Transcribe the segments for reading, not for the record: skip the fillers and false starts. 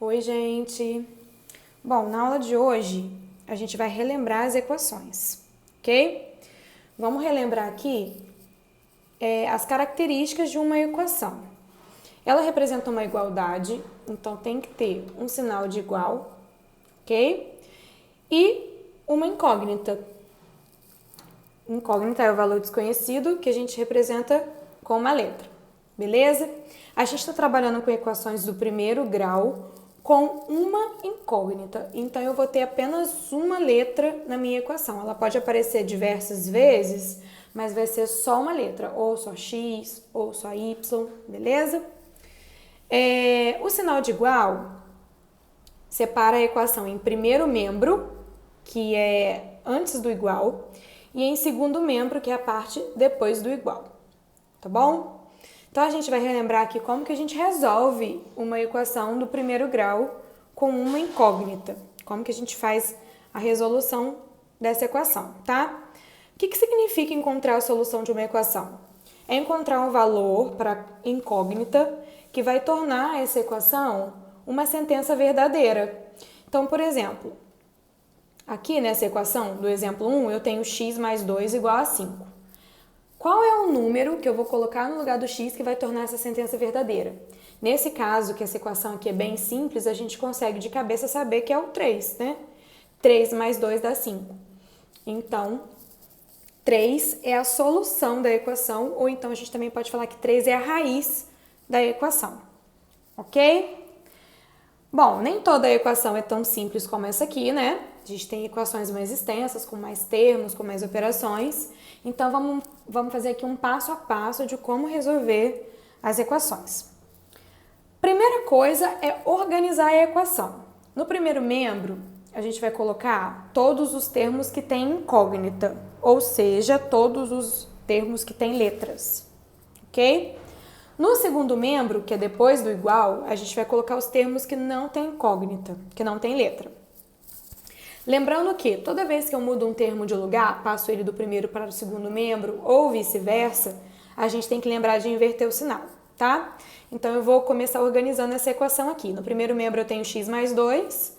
Oi, gente! Bom, na aula de hoje a gente vai relembrar as equações, ok? Vamos relembrar aqui as características de uma equação. Ela representa uma igualdade, então tem que ter um sinal de igual, ok? E uma incógnita. Incógnita é o valor desconhecido que a gente representa com uma letra, beleza? A gente está trabalhando com equações do primeiro grau com uma incógnita, então eu vou ter apenas uma letra na minha equação. Ela pode aparecer diversas vezes, mas vai ser só uma letra, ou só x, ou só y, beleza? O sinal de igual separa a equação em primeiro membro, que é antes do igual, e em segundo membro, que é a parte depois do igual, tá bom? Então, a gente vai relembrar aqui como que a gente resolve uma equação do primeiro grau com uma incógnita. Como que a gente faz a resolução dessa equação, tá? O que significa encontrar a solução de uma equação? É encontrar um valor para incógnita que vai tornar essa equação uma sentença verdadeira. Então, por exemplo, aqui nessa equação do exemplo 1, eu tenho x mais 2 igual a 5. Qual é o número que eu vou colocar no lugar do x que vai tornar essa sentença verdadeira? Nesse caso, que essa equação aqui é bem simples, a gente consegue de cabeça saber que é o 3, né? 3 mais 2 dá 5. Então, 3 é a solução da equação, ou então a gente também pode falar que 3 é a raiz da equação, ok? Bom, nem toda equação é tão simples como essa aqui, né? A gente tem equações mais extensas, com mais termos, com mais operações. Então, vamos fazer aqui um passo a passo de como resolver as equações. Primeira coisa é organizar a equação. No primeiro membro, a gente vai colocar todos os termos que têm incógnita, ou seja, todos os termos que têm letras, ok? No segundo membro, que é depois do igual, a gente vai colocar os termos que não têm incógnita, que não têm letra. Lembrando que toda vez que eu mudo um termo de lugar, passo ele do primeiro para o segundo membro ou vice-versa, a gente tem que lembrar de inverter o sinal, tá? Então, eu vou começar organizando essa equação aqui. No primeiro membro eu tenho x mais 2,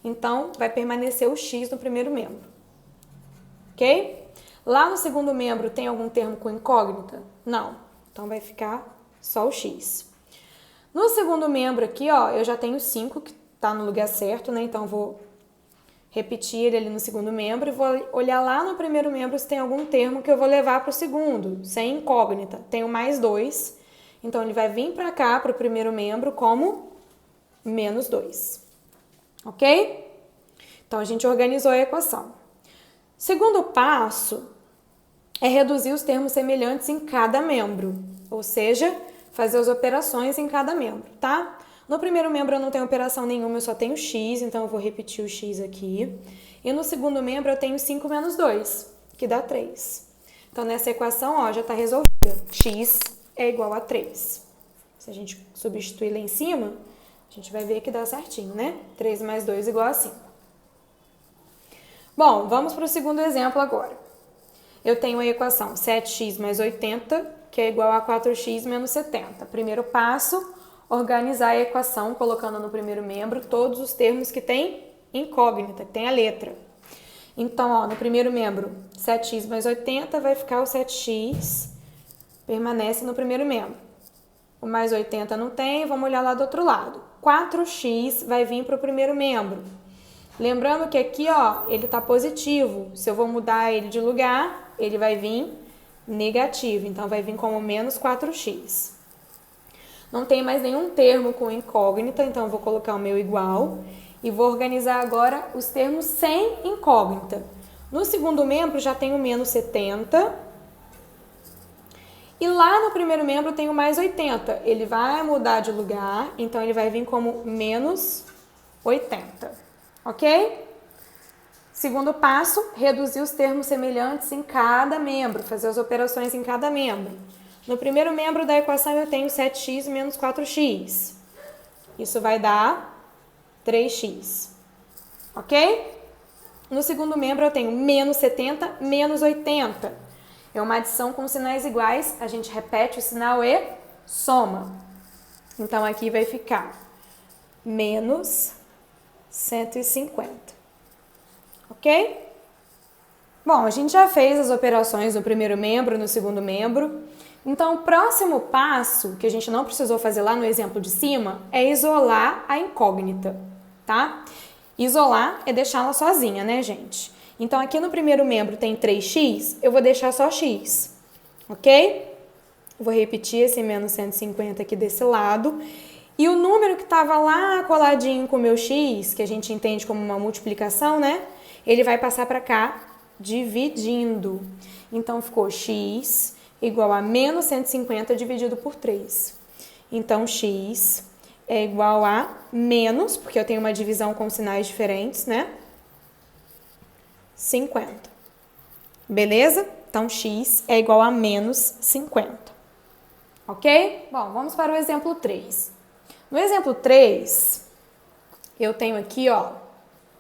então vai permanecer o x no primeiro membro, ok? Lá no segundo membro tem algum termo com incógnita? Não, então vai ficar só o x. No segundo membro aqui, ó, eu já tenho 5, que tá no lugar certo, né? Então, eu vou repetir ele ali no segundo membro e vou olhar lá no primeiro membro se tem algum termo que eu vou levar para o segundo, sem incógnita. Tenho mais 2, então ele vai vir para cá, para o primeiro membro, como menos 2. Ok? Então, a gente organizou a equação. Segundo passo é reduzir os termos semelhantes em cada membro, ou seja, fazer as operações em cada membro, tá? No primeiro membro eu não tenho operação nenhuma, eu só tenho x, então eu vou repetir o x aqui. E no segundo membro eu tenho 5 menos 2, que dá 3. Então, nessa equação, ó, já está resolvida. X é igual a 3. Se a gente substituir lá em cima, a gente vai ver que dá certinho, né? 3 mais 2 igual a 5. Bom, vamos para o segundo exemplo agora. Eu tenho a equação 7x mais 80, que é igual a 4x menos 70. Primeiro passo, organizar a equação colocando no primeiro membro todos os termos que tem incógnita, que tem a letra. Então, ó, no primeiro membro, 7x mais 80 vai ficar o 7x, permanece no primeiro membro. O mais 80 não tem, vamos olhar lá do outro lado. 4x vai vir para o primeiro membro. Lembrando que aqui, ó, ele tá positivo. Se eu vou mudar ele de lugar, ele vai vir negativo. Então, vai vir como menos 4x. Não tem mais nenhum termo com incógnita, então eu vou colocar o meu igual. E vou organizar agora os termos sem incógnita. No segundo membro, já tenho menos 70. E lá no primeiro membro, tenho mais 80. Ele vai mudar de lugar, então ele vai vir como menos 80. Ok? Segundo passo, reduzir os termos semelhantes em cada membro, fazer as operações em cada membro. No primeiro membro da equação eu tenho 7x menos 4x. Isso vai dar 3x. Ok? No segundo membro eu tenho menos 70 menos 80. É uma adição com sinais iguais, a gente repete o sinal e soma. Então aqui vai ficar menos 150. Ok? Bom, a gente já fez as operações no primeiro membro, no segundo membro. Então, o próximo passo, que a gente não precisou fazer lá no exemplo de cima, é isolar a incógnita, tá? Isolar é deixá-la sozinha, né, gente? Então, aqui no primeiro membro tem 3x, eu vou deixar só x, ok? Vou repetir esse menos 150 aqui desse lado. E o número que estava lá coladinho com o meu x, que a gente entende como uma multiplicação, né? Ele vai passar para cá dividindo. Então, ficou x igual a menos 150 dividido por 3. Então, x é igual a menos, porque eu tenho uma divisão com sinais diferentes, né? 50. Beleza? Então, x é igual a menos 50. Ok? Bom, vamos para o exemplo 3. No exemplo 3, eu tenho aqui, ó,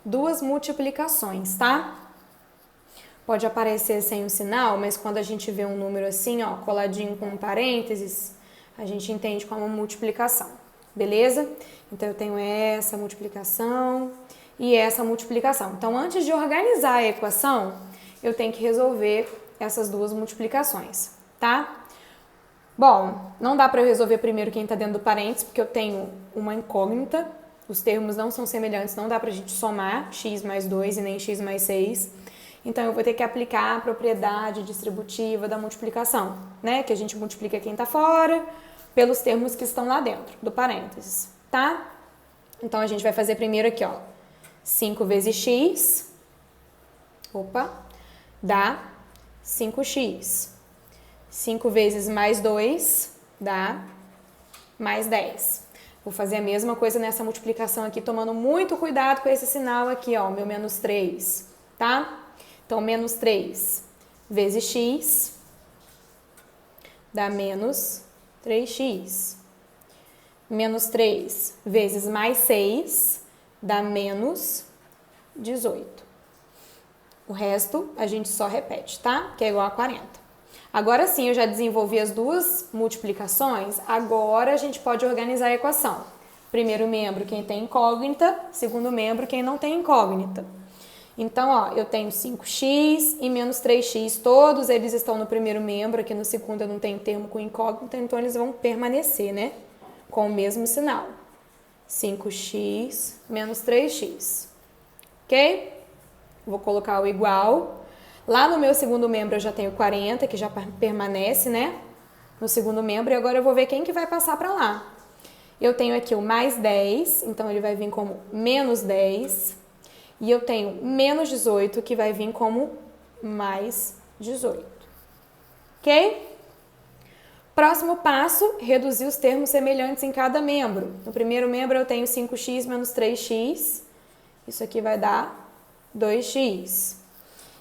duas multiplicações, tá? Pode aparecer sem o sinal, mas quando a gente vê um número assim, ó, coladinho com parênteses, a gente entende como multiplicação, beleza? Então, eu tenho essa multiplicação e essa multiplicação. Então, antes de organizar a equação, eu tenho que resolver essas duas multiplicações, tá? Bom, não dá para eu resolver primeiro quem está dentro do parênteses, porque eu tenho uma incógnita, os termos não são semelhantes, não dá para a gente somar x mais 2 e nem x mais 6. Então, eu vou ter que aplicar a propriedade distributiva da multiplicação, né? Que a gente multiplica quem está fora pelos termos que estão lá dentro do parênteses, tá? Então, a gente vai fazer primeiro aqui, ó. 5 vezes x, dá 5x. 5 vezes mais 2 dá mais 10. Vou fazer a mesma coisa nessa multiplicação aqui, tomando muito cuidado com esse sinal aqui, ó, meu menos 3, tá? Então, menos 3 vezes x dá menos 3x. Menos 3 vezes mais 6 dá menos 18. O resto a gente só repete, tá? Que é igual a 40. Agora sim, eu já desenvolvi as duas multiplicações, agora a gente pode organizar a equação. Primeiro membro, quem tem incógnita, segundo membro, quem não tem incógnita. Então, ó, eu tenho 5x e menos 3x, todos eles estão no primeiro membro, aqui no segundo eu não tenho termo com incógnita, então eles vão permanecer, né? Com o mesmo sinal. 5x menos 3x, ok? Vou colocar o igual. Lá no meu segundo membro eu já tenho 40, que já permanece, né? No segundo membro, e agora eu vou ver quem que vai passar para lá. Eu tenho aqui o mais 10, então ele vai vir como menos 10. E eu tenho menos 18, que vai vir como mais 18. Ok? Próximo passo, reduzir os termos semelhantes em cada membro. No primeiro membro eu tenho 5x menos 3x. Isso aqui vai dar 2x.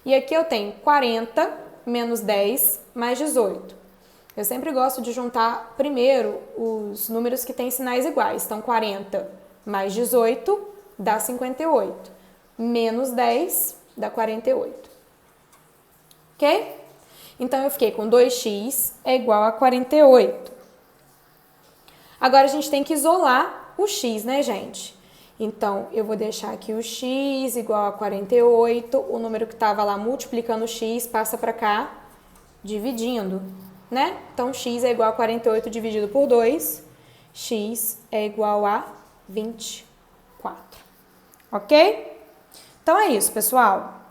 E aqui eu tenho 40 menos 10 mais 18. Eu sempre gosto de juntar primeiro os números que têm sinais iguais. Então, 40 mais 18 dá 58. Menos 10 dá 48. Ok? Então, eu fiquei com 2x é igual a 48. Agora, a gente tem que isolar o x, né, gente? Então, eu vou deixar aqui o x igual a 48. O número que estava lá multiplicando o x passa para cá, dividindo, né? Então, x é igual a 48 dividido por 2. X é igual a 24. Ok? Então, é isso, pessoal.